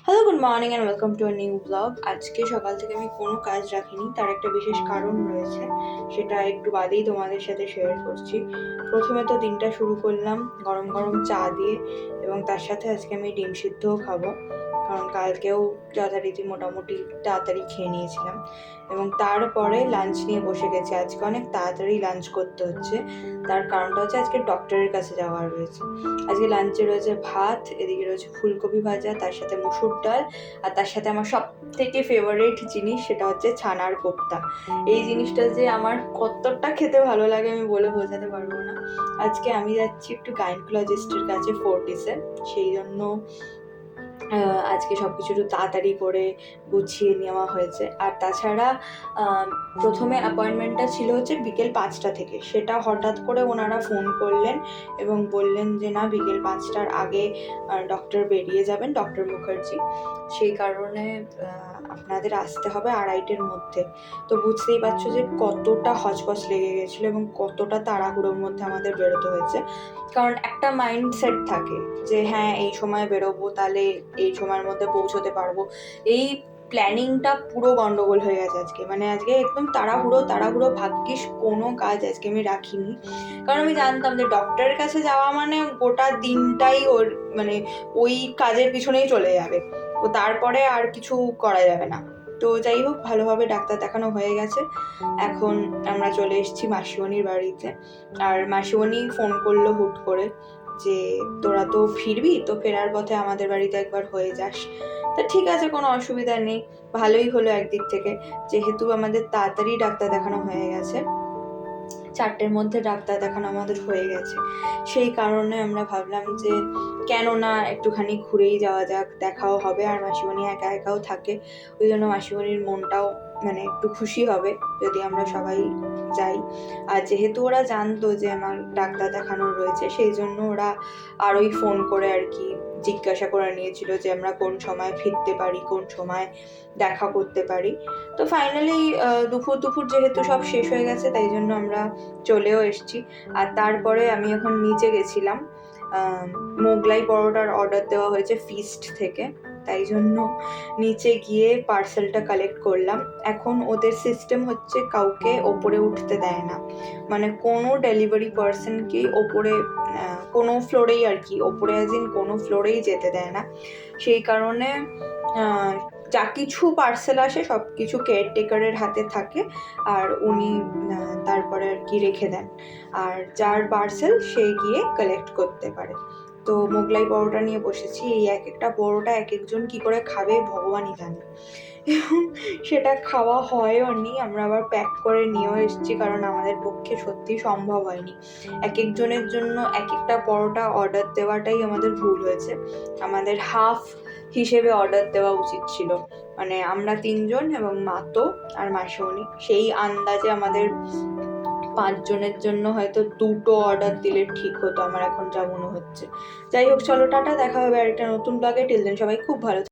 Hello, good morning and welcome to a new blog. আজকে সকাল থেকে আমি কোনো কাজ রাখিনি, তার একটা বিশেষ কারণ রয়েছে, সেটা একটু বাদেই তোমাদের সাথে শেয়ার করছি। প্রথমে তো দিনটা শুরু করলাম গরম গরম চা দিয়ে, এবং তার সাথে আজকে আমি ডিম সিদ্ধও খাবো, কারণ কালকেও যথারীতি মোটামুটি তাড়াতাড়ি খেয়ে নিয়েছিলাম। এবং তারপরে লাঞ্চ নিয়ে বসে গেছি। আজকে অনেক তাড়াতাড়ি লাঞ্চ করতে হচ্ছে, তার কারণটা হচ্ছে আজকে ডক্টরের কাছে যাওয়ার রয়েছে। আজকে লাঞ্চে রয়েছে ভাত, এদিকে রয়েছে ফুলকপি ভাজা, তার সাথে মসুর ডাল, আর তার সাথে আমার সব থেকে ফেভারিট জিনিস সেটা হচ্ছে ছানার কোপ্তা। এই জিনিসটা যে আমার কতটা খেতে ভালো লাগে আমি বলে বোঝাতে পারবো না। আজকে আমি যাচ্ছি একটু গাইনোকোলজিস্টের কাছে ফোর্টিসে, সেই জন্য আজকে সব কিছু একটু তাড়াতাড়ি করে গুছিয়ে নেওয়া হয়েছে। আর তাছাড়া প্রথমে অ্যাপয়েন্টমেন্টটা ছিল হচ্ছে বিকেল 5টা থেকে, সেটা হঠাৎ করে ওনারা ফোন করলেন এবং বললেন যে না, বিকেল 5টার আগে ডক্টর বেরিয়ে যাবেন, ডক্টর মুখার্জি। সেই কারণে আপনাদের আসতে হবে 2:30-এর মধ্যে। তো বুঝতেই পারছো যে কতটা হচপচ লেগে গেছিলো এবং কতটা তাড়াহুড়োর মধ্যে আমাদের বেরোতে হয়েছে। কারণ একটা মাইন্ডসেট থাকে যে হ্যাঁ, এই সময় বেরোবো, তাহলে এই সময়ের মধ্যে পৌঁছতে পারবো। এই প্ল্যানিংটা পুরো গন্ডগোল হয়ে গেছে আজকে। মানে আজকে একদম তাড়াহুড়ো। ভাগ্যিস কোনো কাজ আজকে আমি রাখিনি, কারণ আমি জানতাম যে ডক্টরের কাছে যাওয়া মানে গোটা দিনটাই ওর মানে ওই কাজের পিছনেই চলে যাবে, তো তারপরে আর কিছু করা যাবে না। তো যাই হোক, ভালোভাবে ডাক্তার দেখানো হয়ে গেছে। এখন আমরা চলে এসেছি মাসিমণির বাড়িতে। আর মাসিমণি ফোন করলো হুট করে যে তোরা তো ফিরবি, তো ফেরার পথে আমাদের বাড়িতে একবার হয়ে যাস। তা ঠিক আছে, কোনো অসুবিধা নেই, ভালোই হলো একদিক থেকে, যেহেতু আমাদের তাড়াতাড়ি ডাক্তার দেখানো হয়ে গেছে। 4টের মধ্যে ডাক্তার দেখানো আমাদের হয়ে গেছে, সেই কারণে আমরা ভাবলাম যে কেন না একটুখানি ঘুরেই যাওয়া যাক, দেখাও হবে, আর মাসিমণি একা একাও থাকে, ওই জন্য মাসিমণির মনটাও মানে একটু খুশি হবে যদি আমরা সবাই যাই। আর যেহেতু ওরা জানতো যে আমার ডাক্তার দেখানোর রয়েছে, সেই জন্য ওরা আরোই ফোন করে আর কি জিজ্ঞাসা করে নিয়েছিল যে আমরা কোন সময় ফিরতে পারি, কোন সময় দেখা করতে পারি। তো ফাইনালি দুপুর যেহেতু সব শেষ হয়ে গেছে, তাই জন্য আমরা চলেও এসেছি। আর তারপরে আমি এখন নিচে গেছিলাম, মোগলাই পরোটার অর্ডার দেওয়া হয়েছে ফিস্ট থেকে, তাই জন্য নিচে গিয়ে পার্সেলটা কালেক্ট করলাম। এখন ওদের সিস্টেম হচ্ছে কাউকে ওপরে উঠতে দেয় না, মানে কোনো ডেলিভারি পার্সনকেই ওপরে কোনো ফ্লোরেই আর কি, ওপরে অ্যাজ ইন কোনো ফ্লোরেই যেতে দেয় না। সেই কারণে যা কিছু পার্সেল আসে সব কিছু কেয়ারটেকারের হাতে থাকে, আর উনি তারপরে আর কি রেখে দেন, আর যার পার্সেল সে গিয়ে কালেক্ট করতে পারে। তো মোগলাই পরোটা নিয়ে বসেছি। এই এক একটা পরোটা এক একজন কি করে খাবে ভগবানই জানে, এবং সেটা খাওয়া হয়ও নি। আমরা আবার প্যাক করে নিয়েও এসেছি, কারণ আমাদের পক্ষে সত্যি সম্ভব হয়নি এক একজনের জন্য এক একটা পরোটা অর্ডার দেওয়াটাই আমাদের ভুল হয়েছে। আমাদের হাফ হিসেবে অর্ডার দেওয়া উচিত ছিল, মানে আমরা 3জন এবং মাতো আর মাসিমণি, সেই আন্দাজে আমাদের 5জনের জন্য হয়তো 2টো অর্ডার দিলে ঠিক হতো, আমার এখন যা মনে হচ্ছে। যাই হোক, চলো টাটা, দেখা হবে আরেকটা নতুন ব্লগে। টিল দেন সবাই খুব ভালো